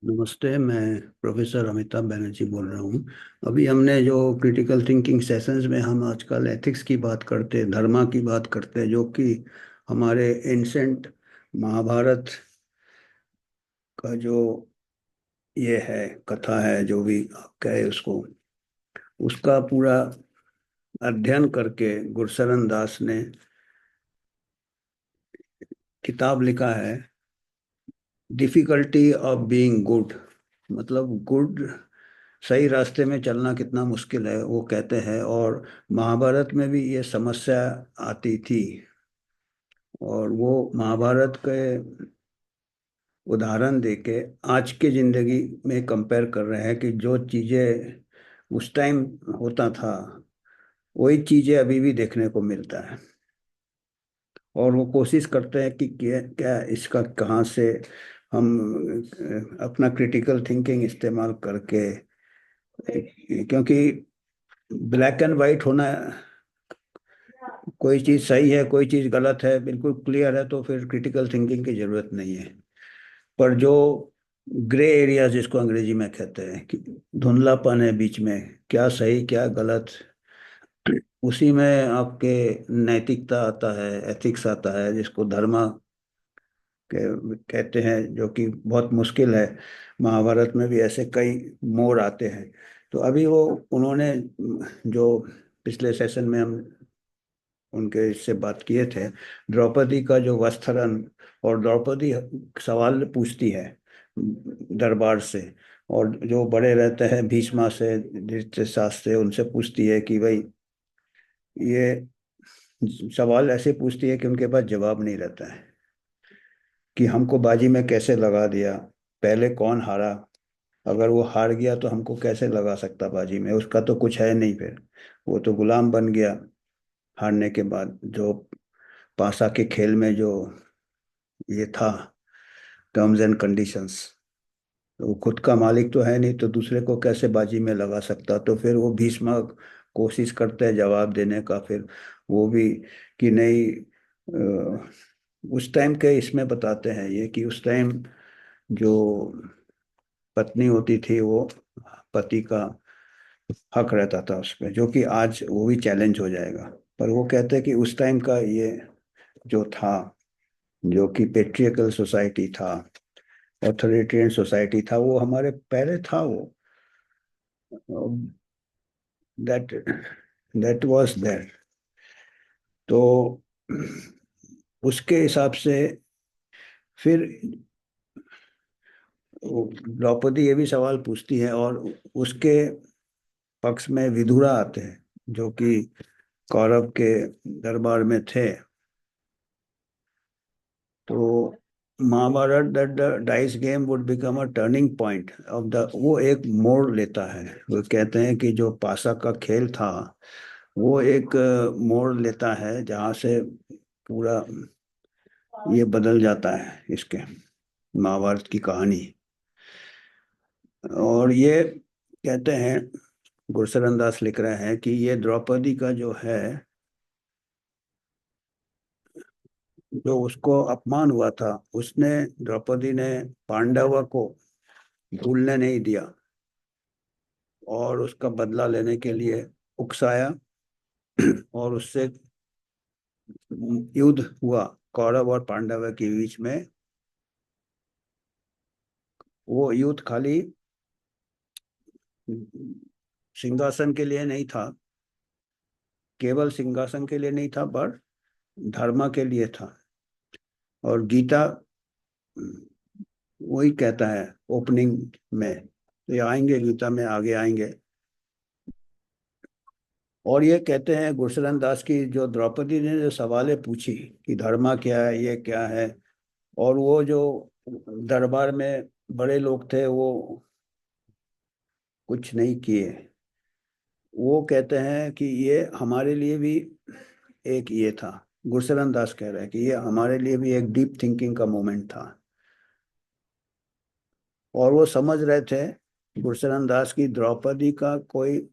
नमस्ते। मैं प्रोफेसर अमिताभ बनर्जी बोल रहा हूँ। अभी हमने जो क्रिटिकल थिंकिंग सेशंस में हम आजकल एथिक्स की बात करते, धर्मा की बात करते, जो कि हमारे एंशंट महाभारत का जो ये है, कथा है, जो भी आप कहे उसको, उसका पूरा अध्ययन करके गुरशरण दास ने किताब लिखा है, डिफिकल्टी ऑफ बीइंग गुड। मतलब गुड, सही रास्ते में चलना कितना मुश्किल है वो कहते हैं। और महाभारत में भी ये समस्या आती थी। और वो महाभारत के उदाहरण देके आज के जिंदगी में कंपेयर कर रहे हैं कि जो चीजें उस टाइम होता था, वही चीजें अभी भी देखने को मिलता है। और वो कोशिश करते हैं कि क्या क्या इसका कहाँ से हम अपना क्रिटिकल थिंकिंग इस्तेमाल करके, क्योंकि ब्लैक एंड वाइट होना, कोई चीज सही है कोई चीज गलत है बिल्कुल क्लियर है, तो फिर क्रिटिकल थिंकिंग की जरूरत नहीं है। पर जो ग्रे एरिया जिसको अंग्रेजी में कहते हैं कि धुंधलापन है बीच में, क्या सही क्या गलत, उसी में आपके नैतिकता आता है, एथिक्स आता है, जिसको धर्म कहते हैं, जो कि बहुत मुश्किल है। महाभारत में भी ऐसे कई मोड़ आते हैं। तो अभी वो उन्होंने जो पिछले सेशन में हम उनके इससे बात किए थे, द्रौपदी का जो वस्त्रहरण, और द्रौपदी सवाल पूछती है दरबार से, और जो बड़े रहते हैं भीष्मा से, धृतराष्ट्र से, उनसे पूछती है कि भाई, ये सवाल ऐसे पूछती है कि उनके पास जवाब नहीं रहता है कि हमको बाजी में कैसे लगा दिया, पहले कौन हारा, अगर वो हार गया तो हमको कैसे लगा सकता बाजी में, उसका तो कुछ है नहीं, फिर वो तो गुलाम बन गया हारने के बाद। जो पासा के खेल में जो ये था, टर्म्स एंड कंडीशंस, तो वो खुद का मालिक तो है नहीं, तो दूसरे को कैसे बाजी में लगा सकता। तो फिर वो भीष्म कोशिश करते हैं जवाब देने का, फिर वो भी कि नहीं, उस टाइम के इसमें बताते हैं ये कि उस टाइम जो पत्नी होती थी, वो पति का हक रहता था उस पे, जो कि आज वो भी चैलेंज हो जाएगा। पर वो कहते हैं कि उस टाइम का ये जो था, जो कि पेट्रियकल सोसाइटी था, ऑथोरिटेरियन सोसाइटी था, वो हमारे पहले था वो, दैट दैट वाज देयर। तो उसके हिसाब से फिर द्रौपदी ये भी सवाल पूछती है, और उसके पक्ष में विदुरा आते हैं, जो कि कौरव के दरबार में थे। तो Mahabharata, that the dice game would become a turning point of the, वो एक मोड़ लेता है। वो कहते हैं कि जो पासा का खेल था, वो एक मोड़ लेता है जहाँ से पूरा ये बदल जाता है, इसके महाभारत की कहानी। और ये कहते हैं, गुरशरण दास लिख रहे हैं कि ये द्रौपदी का जो है, जो उसको अपमान हुआ था, उसने, द्रौपदी ने पांडव को भूलने नहीं दिया, और उसका बदला लेने के लिए उकसाया। और उससे युद्ध हुआ कौरव और पांडव के बीच में। वो युद्ध खाली सिंहासन के लिए नहीं था, केवल सिंहासन के लिए नहीं था, पर धर्म के लिए था। और गीता वही कहता है ओपनिंग में, तो ये आएंगे गीता में, आगे आएंगे। और ये कहते हैं गुरशरण दास की, जो द्रौपदी ने जो सवालें पूछी कि धर्मा क्या है, ये क्या है, और वो जो दरबार में बड़े लोग थे, वो कुछ नहीं किए। वो कहते हैं कि ये हमारे लिए भी एक ये था, गुरशरण दास कह रहे हैं कि ये हमारे लिए भी एक डीप थिंकिंग का मोमेंट था। और वो समझ रहे थे गुरशरण दास की, द्रौपदी का कोई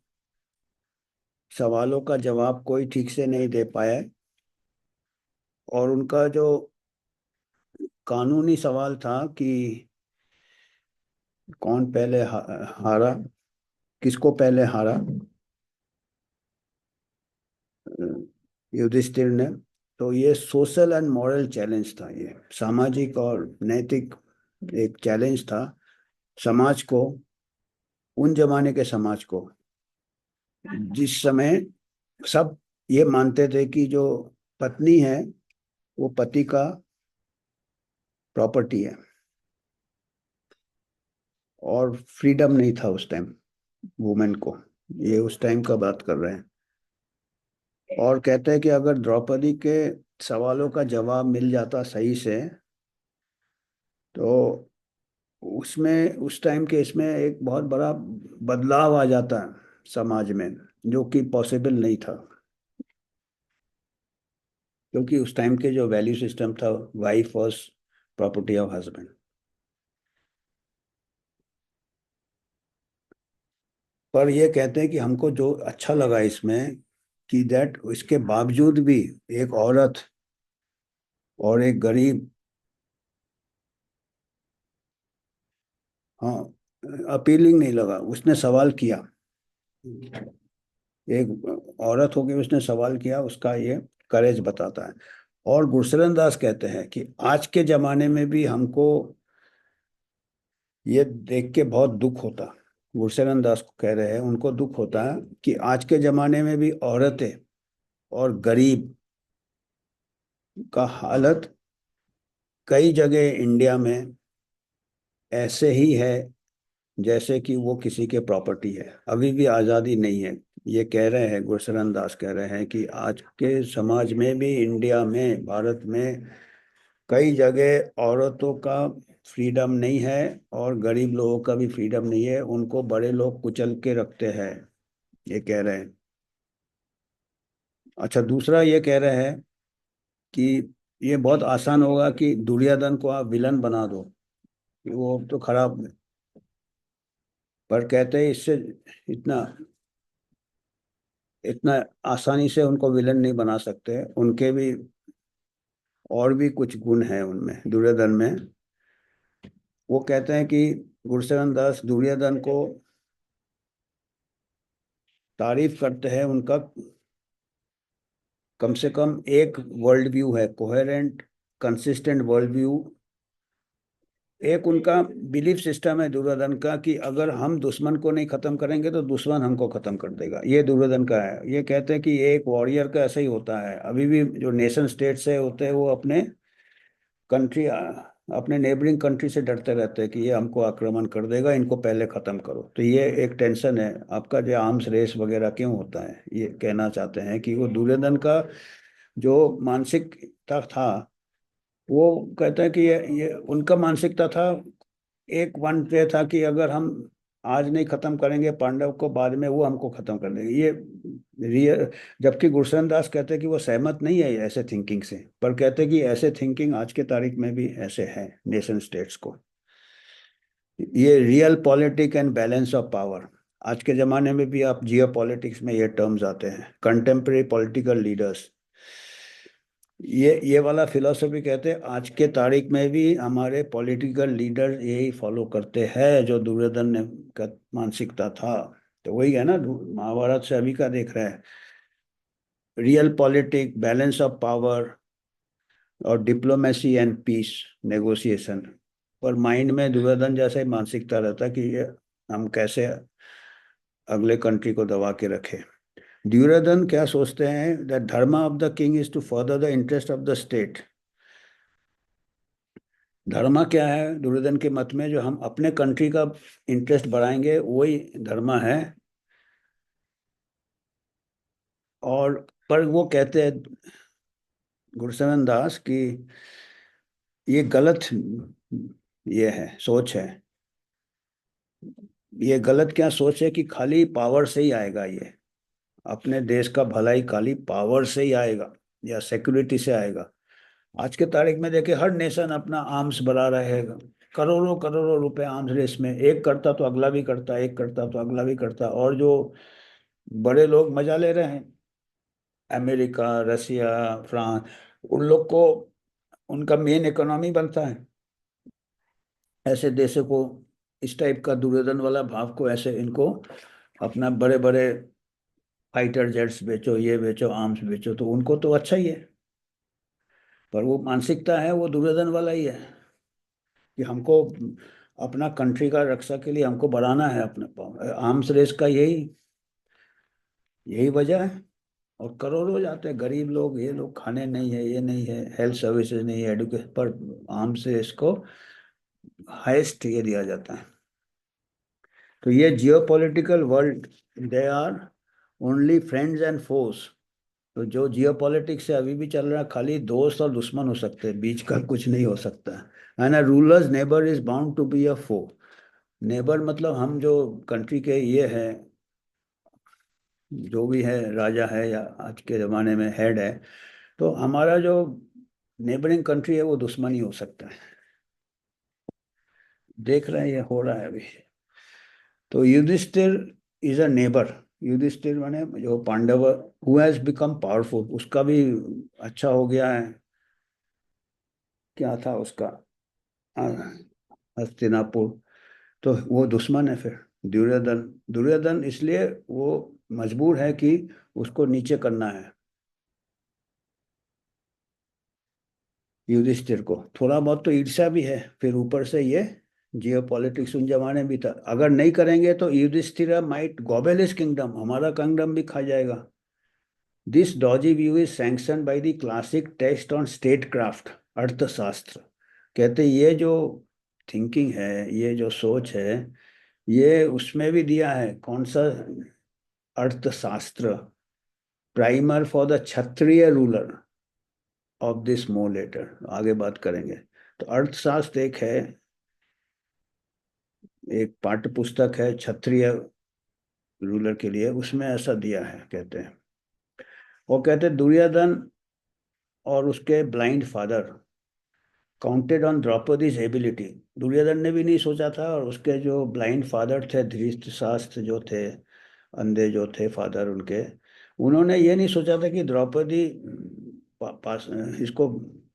सवालों का जवाब कोई ठीक से नहीं दे पाया, और उनका जो कानूनी सवाल था कि कौन पहले हारा, किसको पहले हारा? युधिष्ठिर ने। तो ये सोशल एंड मॉरल चैलेंज था, ये सामाजिक और नैतिक एक चैलेंज था समाज को, उन जमाने के समाज को, जिस समय सब ये मानते थे कि जो पत्नी है वो पति का प्रॉपर्टी है, और फ्रीडम नहीं था उस टाइम वुमेन को। ये उस टाइम का बात कर रहे हैं। और कहते हैं कि अगर द्रौपदी के सवालों का जवाब मिल जाता सही से, तो उसमें उस टाइम के इसमें एक बहुत बड़ा बदलाव आ जाता है समाज में, जो कि पॉसिबल नहीं था, क्योंकि उस टाइम के जो वैल्यू सिस्टम था, wife was property of husband. पर ये कहते हैं कि हमको जो अच्छा लगा इसमें, कि दैट इसके बावजूद भी एक औरत और एक गरीब, हाँ, अपीलिंग नहीं लगा, उसने सवाल किया। एक औरत होकर उसने सवाल किया, उसका ये करेज बताता है। और गुरशरण दास कहते हैं कि आज के जमाने में भी हमको ये देख के बहुत दुख होता। गुरशरण दास को कह रहे हैं, उनको दुख होता है कि आज के जमाने में भी औरतें और गरीब का हालत कई जगह इंडिया में ऐसे ही है, जैसे कि वो किसी के प्रॉपर्टी है, अभी भी आज़ादी नहीं है। ये कह रहे हैं, गुरशरण दास कह रहे हैं कि आज के समाज में भी, इंडिया में, भारत में कई जगह औरतों का फ्रीडम नहीं है, और गरीब लोगों का भी फ्रीडम नहीं है, उनको बड़े लोग कुचल के रखते हैं, ये कह रहे हैं। अच्छा, दूसरा ये कह रहे हैं कि ये बहुत आसान होगा कि दुर्योधन को आप विलन बना दो, कि वो तो खराब, पर कहते हैं इससे इतना इतना आसानी से उनको विलन नहीं बना सकते, उनके भी और भी कुछ गुण हैं उनमें, दुर्योधन में। वो कहते हैं कि गुरशरण दास दुर्योधन को तारीफ करते हैं, उनका कम से कम एक वर्ल्ड व्यू है, कोहेरेंट कंसिस्टेंट वर्ल्ड व्यू। एक उनका बिलीफ सिस्टम है दुर्योधन का, कि अगर हम दुश्मन को नहीं खत्म करेंगे तो दुश्मन हमको खत्म कर देगा, ये दुर्योधन का है। ये कहते हैं कि एक वॉरियर का ऐसा ही होता है, अभी भी जो नेशन स्टेट्स है होते हैं, वो अपने कंट्री, अपने नेबरिंग कंट्री से डरते रहते हैं कि ये हमको आक्रमण कर देगा, इनको पहले खत्म करो। तो ये एक टेंशन है आपका, जो आर्म्स रेस वगैरह क्यों होता है, ये कहना चाहते हैं कि वो दुर्योधन का जो मानसिकता था, वो कहते हैं कि ये उनका मानसिकता था, एक वन पे था कि अगर हम आज नहीं खत्म करेंगे पांडव को, बाद में वो हमको खत्म कर देंगे, ये रियल। जबकि गुरशरण दास कहते हैं कि वो सहमत नहीं है ऐसे थिंकिंग से, पर कहते हैं कि ऐसे थिंकिंग आज के तारीख में भी ऐसे है नेशन स्टेट्स को। ये real politic and balance of power, आज के जमाने में भी आप जियो पॉलिटिक्स में ये टर्म्स आते हैं, कंटेम्प्रेरी पॉलिटिकल लीडर्स। ये वाला फिलॉसफी कहते हैं आज के तारीख में भी हमारे पॉलिटिकल लीडर यही फॉलो करते हैं, जो दुर्योधन ने का मानसिकता था। तो वही है ना, महाभारत से अभी का देख रहे हैं, real politic, balance of power, और डिप्लोमेसी एंड पीस नेगोशिएशन। पर माइंड में दुर्योधन जैसा ही मानसिकता रहता कि ये हम कैसे अगले कंट्री को दबा के रखें। दुर्योधन क्या सोचते हैं, that dharma of the king is to further the interest of the state. Dharma क्या है दुर्योधन के मत में, जो हम अपने कंट्री का इंटरेस्ट बढ़ाएंगे वही धर्मा है। और पर वो कहते हैं गुरशरण दास की ये गलत, ये है सोच है, ये गलत क्या सोच है कि खाली पावर से ही आएगा, ये अपने देश का भलाई खाली पावर से ही आएगा या सिक्योरिटी से आएगा। आज के तारीख में देखिए, हर नेशन अपना आर्म्स बढ़ा रहेगा, करोड़ों करोड़ों रुपए आर्म्स रेस में, एक करता तो अगला भी करता, एक करता तो अगला भी करता, और जो बड़े लोग मजा ले रहे हैं, अमेरिका, रसिया, फ्रांस, उन लोग को उनका मेन इकोनॉमी बनता है ऐसे देशों को इस टाइप का दुर्योधन वाला भाव को ऐसे इनको अपना बड़े बड़े फाइटर जेट्स बेचो, ये बेचो, आर्म्स बेचो, तो उनको तो अच्छा ही है। पर वो मानसिकता है वो दुर्योधन वाला ही है कि हमको अपना कंट्री का रक्षा के लिए हमको बढ़ाना है अपना पावर। आर्म्स रेस का यही यही वजह है। और करोड़ों जाते हैं गरीब लोग, ये लोग, खाने नहीं है, ये नहीं है, हेल्थ सर्विसेज नहीं है, एडुकेशन, पर आर्म्स रेस को हाईएस्ट ये दिया जाता है। तो ये geopolitical world, they are only friends and foes. तो जो जियोपॉलिटिक्स है अभी भी चल रहा है, खाली दोस्त और दुश्मन हो सकते हैं, बीच का कुछ नहीं हो सकता है। And a ruler's neighbour is bound to be a foe. Neighbour मतलब हम जो कंट्री के ये हैं, जो भी है, राजा है या आज के जमाने में हेड है, तो हमारा जो नेबरिंग कंट्री है वो दुश्मन ही हो सकता है। देख रहे हैं ये हो रहा है अभी। तो Yudhishthira is a neighbour. Yudhishthira माने जो Pandava, who has become powerful, उसका भी अच्छा हो गया है। क्या था उसका? अ, हस्तिनापुर। तो वो दुश्मन है फिर दुर्योधन। दुर्योधन इसलिए वो मजबूर है कि उसको नीचे करना है युधिष्ठिर को। थोड़ा बहुत तो ईर्ष्या भी है, फिर ऊपर से ये जियो पॉलिटिक्स उन जमाने भी था, अगर नहीं करेंगे तो युधिष्ठिर माइट गॉबेल हिज किंगडम, हमारा किंगडम भी खा जाएगा। This Doge view is sanction by the classic text on state craft, अर्थशास्त्र। कहते ये जो थिंकिंग है, ये जो सोच है, ये उसमें भी दिया है। कौन सा? Arthashastra, primer for the kshatriya ruler of this more later, आगे बात करेंगे। तो अर्थशास्त्र एक है, एक पाठ्य पुस्तक है क्षत्रिय रूलर के लिए, उसमें ऐसा दिया है कहते हैं। वो कहते हैं दुर्योधन और उसके blind father counted on Draupadi's ability. Duryodhana ने भी नहीं सोचा था, और उसके जो ब्लाइंड फादर थे, धृतराष्ट्र जो थे, अंधे जो थे फादर उनके, उन्होंने ये नहीं सोचा था कि द्रौपदी पास इसको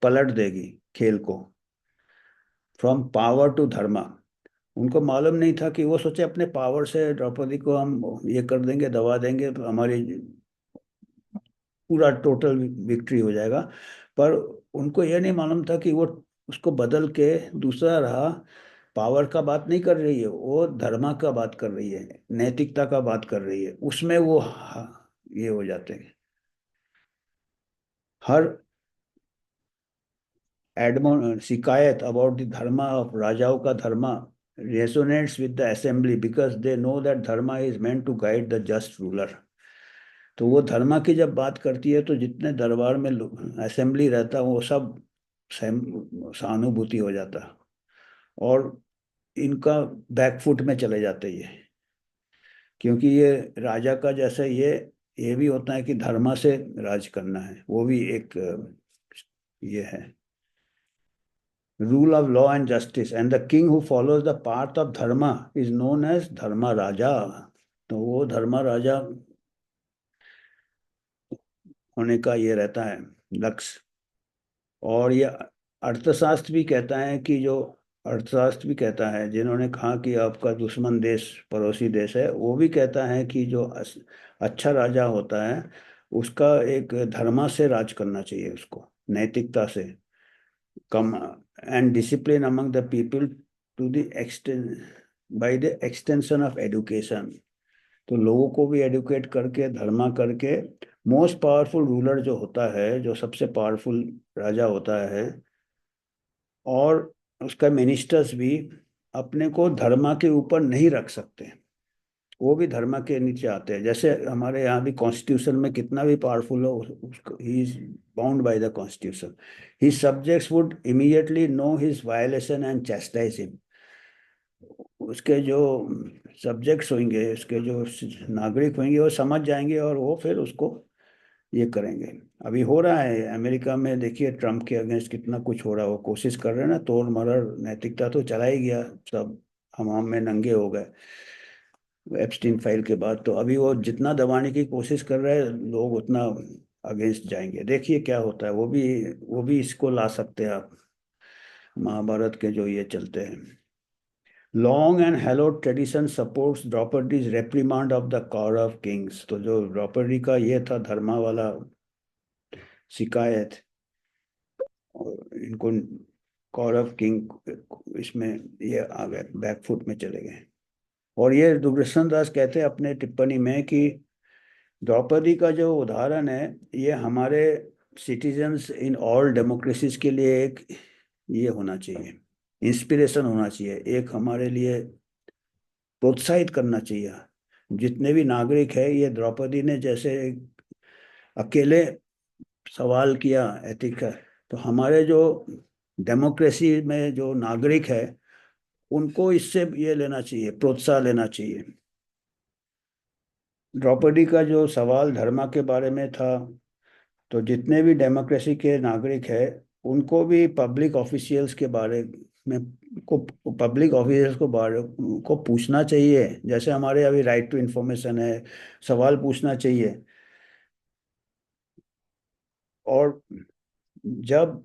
पलट देगी खेल को, फ्रॉम पावर टू धर्मा। उनको मालूम नहीं था कि वो सोचे अपने पावर से द्रौपदी को हम ये कर देंगे, दबा देंगे, तो हमारी पूरा टोटल विक्ट्री हो जाएगा। पर उनको यह नहीं मालूम था कि वो उसको बदल के दूसरा रहा, पावर का बात नहीं कर रही है, वो धर्मा का बात कर रही है, नैतिकता का बात कर रही है, उसमें वो ये हो जाते हैं। हर एडमोन शिकायत अबाउट द धर्मा ऑफ राजाओं का dharma resonates with the assembly because they know that dharma is meant to guide the just ruler. तो वो धर्मा की जब बात करती है तो जितने दरबार में असेंबली रहता वो सब सहानुभूति हो जाता, और इनका बैकफुट में चले जाते ये, क्योंकि ये राजा का जैसे ये भी होता है कि धर्मा से राज करना है, वो भी एक ये है, rule of law and justice, and the king who follows the path of dharma is known as Dharma Raja. तो वो धर्मा राजा होने का ये रहता है लक्ष्य। और ये अर्थशास्त्र भी कहता है कि जो अर्थशास्त्र भी कहता है, जिन्होंने कहा कि आपका दुश्मन देश पड़ोसी देश है, वो भी कहता है कि जो अच्छा राजा होता है उसका एक धर्मा से राज करना चाहिए, उसको नैतिकता से कम, and discipline among the people to the extend by the extension of education. तो लोगों को भी एडुकेट करके, धर्मा करके, मोस्ट पावरफुल रूलर जो होता है, जो सबसे पावरफुल राजा होता है, और उसका मिनिस्टर्स भी अपने को धर्मा के ऊपर नहीं रख सकते, वो भी धर्मा के नीचे आते हैं। जैसे हमारे यहाँ भी कॉन्स्टिट्यूशन में कितना भी पावरफुल हो, उसको he is bound by the constitution. His subjects would immediately know his violation and चैस्टाइज him. उसके जो सब्जेक्ट्स होंगे, उसके जो नागरिक होंगे, वो समझ जाएंगे और वो फिर उसको ये करेंगे। अभी हो रहा है अमेरिका में, देखिए ट्रम्प के अगेंस्ट कितना कुछ हो रहा है, वो कोशिश कर रहे हैं ना, तोड़ मरोड़ नैतिकता तो चला ही गया, सब हमाम में नंगे हो गए एप्स्टीन फाइल के बाद। तो अभी वो जितना दबाने की कोशिश कर रहे हैं लोग, उतना अगेंस्ट जाएंगे। देखिए क्या होता है, वो भी इसको ला सकते हैं आप, महाभारत के जो ये चलते हैं। Long and hallowed tradition supports Draupadi's reprimand of the Kaurava kings. तो जो द्रौपदी का ये था धर्मा वाला शिकायत, और इनको कौरव किंग इसमें ये आ गए, बैकफुट में चले गए। और ये दुर्दर्शन दास कहते हैं अपने टिप्पणी में कि द्रौपदी का जो उदाहरण है, ये हमारे सिटीजन्स इन ऑल डेमोक्रेसीज के लिए एक ये होना चाहिए, इंस्पिरेशन होना चाहिए, एक हमारे लिए प्रोत्साहित करना चाहिए। जितने भी नागरिक है, ये द्रौपदी ने जैसे अकेले सवाल किया एथिक का, तो हमारे जो डेमोक्रेसी में जो नागरिक है, उनको इससे ये लेना चाहिए, प्रोत्साहन लेना चाहिए। द्रौपदी का जो सवाल धर्मा के बारे में था, तो जितने भी डेमोक्रेसी के नागरिक हैं, उनको भी पब्लिक ऑफिशियल्स के बारे में को पब्लिक ऑफिशियल्स को बारे को पूछना चाहिए, जैसे हमारे अभी राइट टू इंफॉर्मेशन है, सवाल पूछना चाहिए। और जब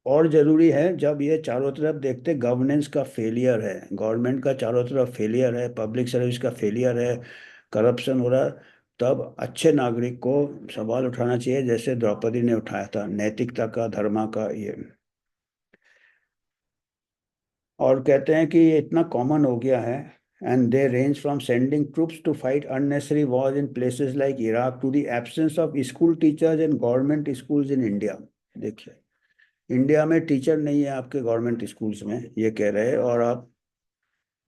और जरूरी है, जब ये चारों तरफ देखते गवर्नेंस का फेलियर है, गवर्नमेंट का चारों तरफ फेलियर है, पब्लिक सर्विस का फेलियर है, करप्शन हो रहा है, तब अच्छे नागरिक को सवाल उठाना चाहिए, जैसे द्रौपदी ने उठाया था, नैतिकता का, धर्मा का ये। और कहते हैं कि ये इतना कॉमन हो गया है, and they range from sending troops to fight unnecessary war in places like Iraq to the absence of school teachers in government schools in India. देखिए, इंडिया में टीचर नहीं है आपके गवर्नमेंट स्कूल्स में, ये कह रहे हैं, और आप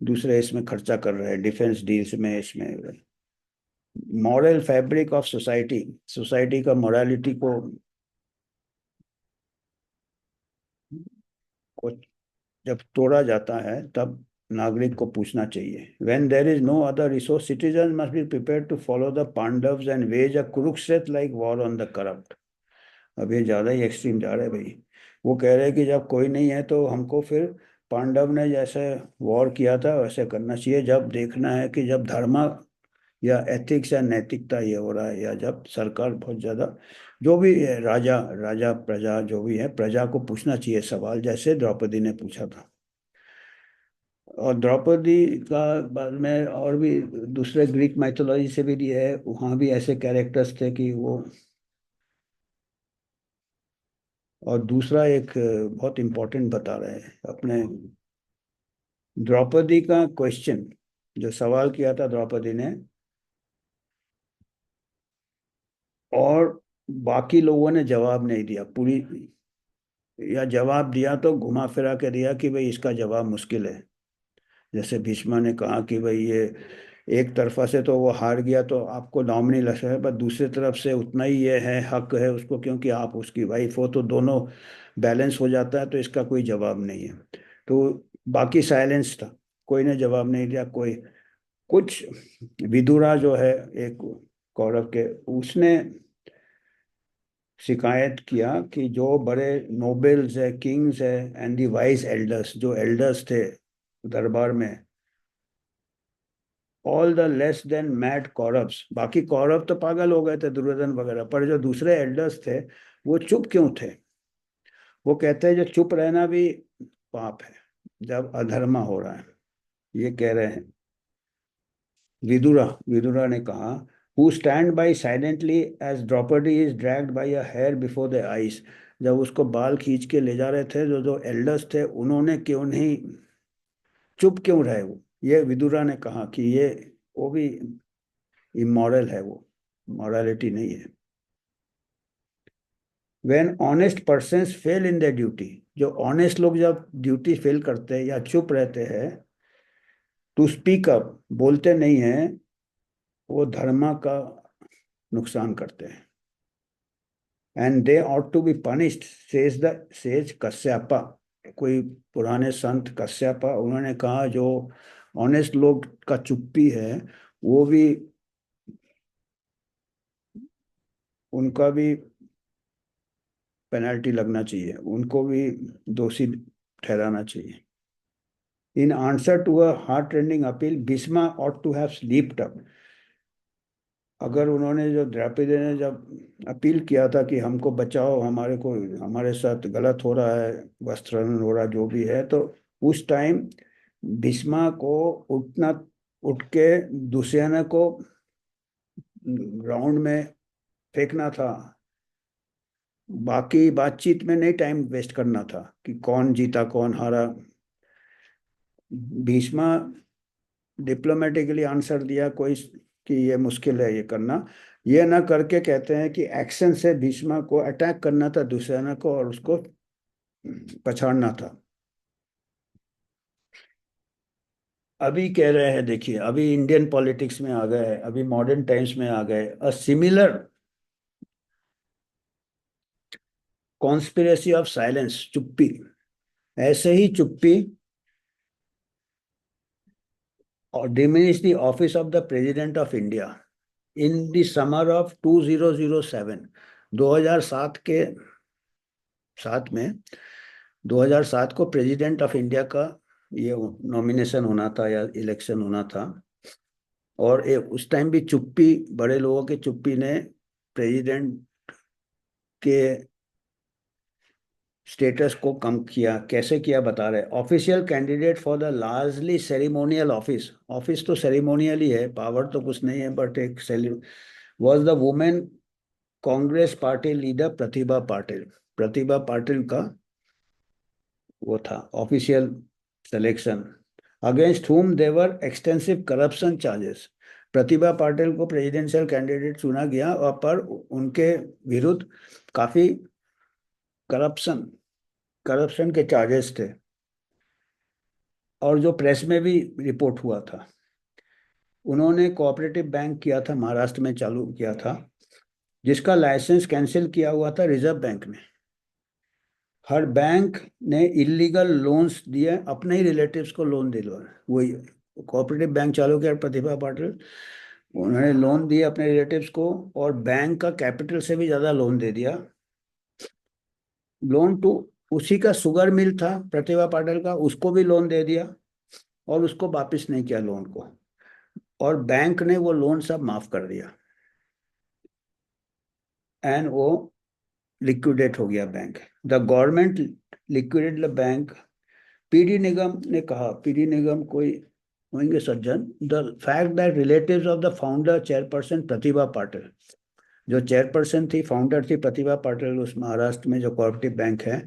दूसरे इसमें खर्चा कर रहे हैं, डिफेंस डील्स में, इसमें। Moral fabric of society, society का मोरालिटी को जब तोड़ा जाता है, तब नागरिक को पूछना चाहिए। When there is no other resource, citizen must be prepare to follow the Pandavs and wage a Kurukshetra like war on the corrupt. अब ये ज्यादा ही एक्सट्रीम जा रहे हैं भाई। वो कह रहे हैं कि जब कोई नहीं है, तो हमको फिर पांडव ने जैसे वॉर किया था वैसे करना चाहिए, जब देखना है कि जब धर्म या एथिक्स या नैतिकता ये हो रहा है, या जब सरकार बहुत ज्यादा, जो भी है, राजा राजा प्रजा जो भी है, प्रजा को पूछना चाहिए सवाल, जैसे द्रौपदी ने पूछा था। और द्रौपदी का बाद में और भी दूसरे ग्रीक माइथोलॉजी से भी दिए है, वहाँ भी ऐसे कैरेक्टर्स थे कि वो। और दूसरा एक बहुत इम्पोर्टेंट बता रहे हैं अपने, द्रौपदी का क्वेश्चन, जो सवाल किया था द्रौपदी ने, और बाकी लोगों ने जवाब नहीं दिया पूरी, या जवाब दिया तो घुमा फिरा के दिया कि भाई इसका जवाब मुश्किल है। जैसे भीष्मा ने कहा कि भाई ये एक तरफा से तो वो हार गया, तो आपको नॉमिनी लग सकता है, पर दूसरी तरफ से उतना ही ये है, हक है उसको, क्योंकि आप उसकी वाइफ हो, तो दोनों बैलेंस हो जाता है, तो इसका कोई जवाब नहीं है। तो बाकी साइलेंस था, कोई ने जवाब नहीं दिया, कोई कुछ। विदुरा जो है एक कौरव के, उसने शिकायत किया कि जो बड़े नोबेल्स है, किंग्स है, एंड दी वाइज एल्डर्स, जो एल्डर्स थे दरबार में, all the less than mad Kauravas, बाकी कौरव तो पागल हो गए थे, दुर्योधन वगैरह, पर जो दूसरे एल्डर्स थे, वो चुप क्यों थे? वो कहते हैं जो चुप रहना भी पाप है, जब अधर्मा हो रहा है, ये कह रहे हैं। विदुरा विदुरा ने कहा, who stand by silently as Draupadi is dragged by a hair before the eyes. जब उसको बाल खींच के ले जा रहे थे, जो जो एल्डर्स थे, उन्होंने क्यों नहीं, चुप क्यों रहे वो? ये विदुरा ने कहा कि ये वो भी इमोरल है, वो मॉरलिटी नहीं है। When honest person fail in the duty, जो ऑनेस्ट लोग जब ड्यूटी फेल करते हैं या चुप रहते हैं, टू स्पीक अप, बोलते नहीं हैं, वो धर्म का नुकसान करते हैं। And they ought to be punished, says Kashyapa. कोई पुराने संत कश्यपा, उन्होंने कहा जो ऑनेस्ट लोग का चुप्पी है, वो भी, उनका भी पेनल्टी लगना चाहिए, उनको भी दोषी ठहराना चाहिए। In answer to a heart rending appeal, Bhishma ought to have slipped up. अगर उन्होंने, जो द्रौपदी ने जब अपील किया था कि हमको बचाओ, हमारे को, हमारे साथ गलत हो रहा है, वस्त्रहरण हो रहा, जो भी है, तो उस टाइम भीष्मा को उठना उठ के दुष्यंत को राउंड में फेंकना था। बाकी बातचीत में नहीं टाइम वेस्ट करना था कि कौन जीता कौन हारा। भीष्मा डिप्लोमेटिकली आंसर दिया कोई कि ये मुश्किल है ये करना। ये ना करके कहते हैं कि एक्शन से भीष्मा को अटैक करना था दुष्यंत को और उसको पछाड़ना था। अभी कह रहे हैं, देखिए अभी इंडियन पॉलिटिक्स में आ गए, अभी मॉडर्न टाइम्स में आ गए, a similar conspiracy of silence, चुप्पी, ऐसे ही चुप्पी और diminish the office of the president of India in the summer of 2007। 2007 के साथ में 2007 को प्रेसिडेंट ऑफ इंडिया का ये नॉमिनेशन होना था या इलेक्शन होना था। और उस टाइम भी चुप्पी, बड़े लोगों की चुप्पी ने प्रेसिडेंट के स्टेटस को कम किया। कैसे किया बता रहे, official candidate for the largely ceremonial office, office तो सेरेमोनियल ही है, पावर तो कुछ नहीं है, बट एक was the women Congress party leader Pratibha Patil. Pratibha Patil का वो था official selection, against whom there were extensive corruption charges. Pratibha Patil को प्रेसिडेंशियल कैंडिडेट चुना गया और पर उनके विरुद्ध काफी करप्शन करप्शन के चार्जेस थे, और जो प्रेस में भी रिपोर्ट हुआ था। उन्होंने कोऑपरेटिव बैंक किया था, महाराष्ट्र में चालू किया था, जिसका लाइसेंस कैंसिल किया हुआ था रिजर्व बैंक ने। हर बैंक ने इलीगल लोन्स दिए, अपने ही रिलेटिव्स को लोन दिलवा, वही कोऑपरेटिव बैंक चालू किया प्रतिभा पाटिल। उन्होंने लोन दिए अपने रिलेटिव्स को, और बैंक का कैपिटल से भी ज्यादा लोन दे दिया। लोन टू उसी का शुगर मिल था प्रतिभा पाटिल का, उसको भी लोन दे दिया और उसको वापस नहीं किया लोन को, और बैंक ने वो लोन सब माफ कर दिया, एंड वो लिक्विडेट हो गया bank. The government liquidate the bank. PD Nigam ने कहा, पीडी निगम कोई होंगे सज्जन, the fact that relatives of the founder chairperson Pratibha Patil, जो चेयरपर्सन थी, फाउंडर थी प्रतिभा पाटिल उस महाराष्ट्र में जो कोऑपरेटिव बैंक है,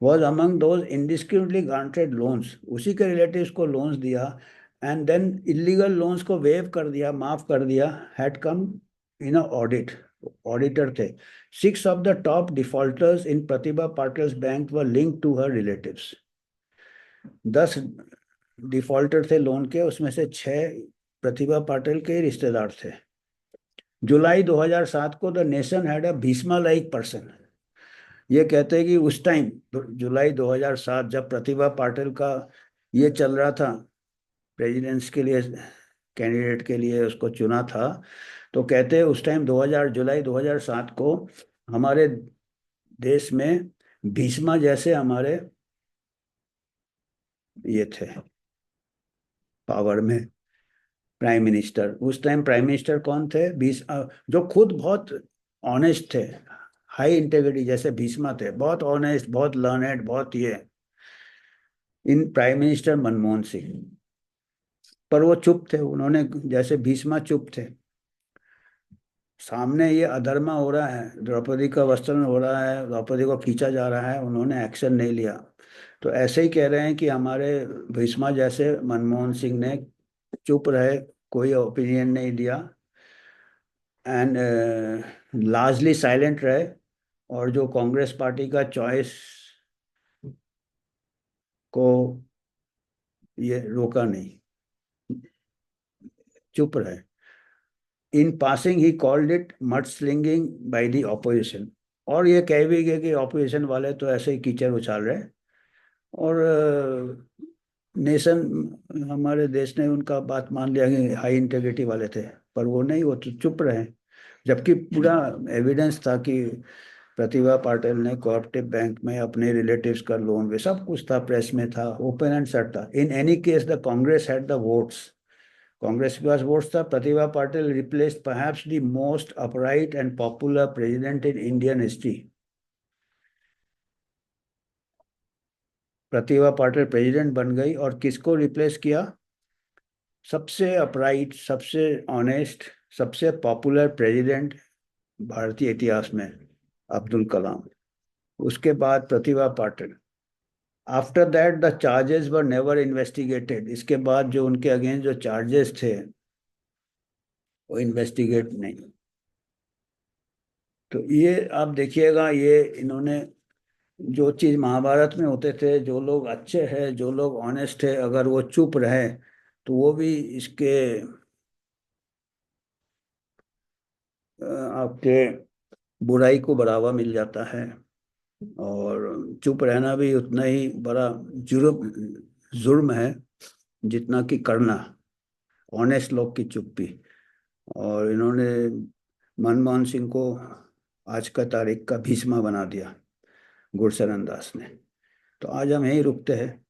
was among those indiscriminately granted loans, उसी के रिलेटिव्स को लोन्स दिया, एंड देन इलीगल लोन्स को वेव कर दिया, माफ कर दिया, had come in audit, auditor थे। 6 of the top defaulters in Pratibha Patil's bank were link to her relatives. 10 defaulter थे लोन के, उसमें से 6 प्रतिभा पाटिल के रिश्तेदार थे। जुलाई 2007 को the nation had a Bheeshma like person. ये कहते हैं कि उस टाइम जुलाई 2007 जब प्रतिभा पाटिल का ये चल रहा था, प्रेसिडेंस के लिए कैंडिडेट के लिए उसको चुना था, तो कहते हैं उस टाइम 2000 जुलाई 2007 को हमारे देश में भीष्मा जैसे हमारे ये थे पावर में, प्राइम मिनिस्टर। उस टाइम प्राइम मिनिस्टर कौन थे? जो खुद बहुत ऑनेस्ट थे, हाई इंटेग्रिटी, जैसे भीष्मा थे, बहुत ऑनेस्ट, बहुत लर्नेड, बहुत ये, इन प्राइम मिनिस्टर मनमोहन सिंह। पर वो चुप थे, उन्होंने जैसे भीष्मा चुप थे। सामने ये अधर्मा हो रहा है, द्रौपदी का वस्त्र हो रहा है, द्रौपदी को खींचा जा रहा है, उन्होंने एक्शन नहीं लिया। तो ऐसे ही कह रहे हैं कि हमारे भीष्मा जैसे मनमोहन सिंह ने चुप रहे, कोई ओपिनियन नहीं दिया, एंड लार्जली साइलेंट रहे, और जो कांग्रेस पार्टी का चॉइस को ये रोका नहीं, चुप रहे। इन passing he called it mud slinging by the opposition, और ये कह भी गए कि ऑपोजिशन वाले तो ऐसे ही कीचड़ उछाल रहे, और नेशन, हमारे देश ने उनका बात मान लिया कि हाई इंटेग्रिटी वाले थे, पर वो नहीं, वो तो चुप रहे। जबकि पूरा एविडेंस था कि प्रतिभा पाटिल ने कोऑपरेटिव बैंक में अपने रिलेटिव्स का लोन भी, सब कुछ था, प्रेस में था, ओपन एंड शट था। In any case the Congress had the votes, Congress के पास वोट्स था। Pratibha Patil replaced perhaps the most upright and popular president in Indian history. Pratibha Patil president बन गई और किसको रिप्लेस किया? सबसे अपराइट, सबसे ऑनेस्ट, सबसे पॉपुलर प्रेसिडेंट भारतीय इतिहास में, अब्दुल कलाम। उसके बाद Pratibha Patil. After that the charges were never investigated. इसके बाद जो उनके अगेंस्ट जो चार्जेस थे वो इन्वेस्टिगेट नहीं। तो ये आप देखिएगा, ये इन्होंने जो चीज महाभारत में होते थे, जो लोग अच्छे हैं, जो लोग ऑनेस्ट है, अगर वो चुप रहे तो वो भी इसके आपके बुराई को बढ़ावा मिल जाता है। और चुप रहना भी उतना ही बड़ा जुर्म जुर्म है जितना कि करना, ऑनेस्ट लोग की चुप्पी। और इन्होंने मनमोहन सिंह को आज का तारीख का भीष्मा बना दिया गुरशरण दास ने। तो आज हम यहीं रुकते हैं,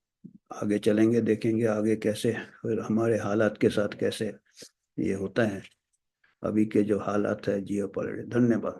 आगे चलेंगे, देखेंगे आगे कैसे फिर हमारे हालात के साथ कैसे ये होता है। अभी के जो हालात है जियो पॉलिटिक्स। धन्यवाद।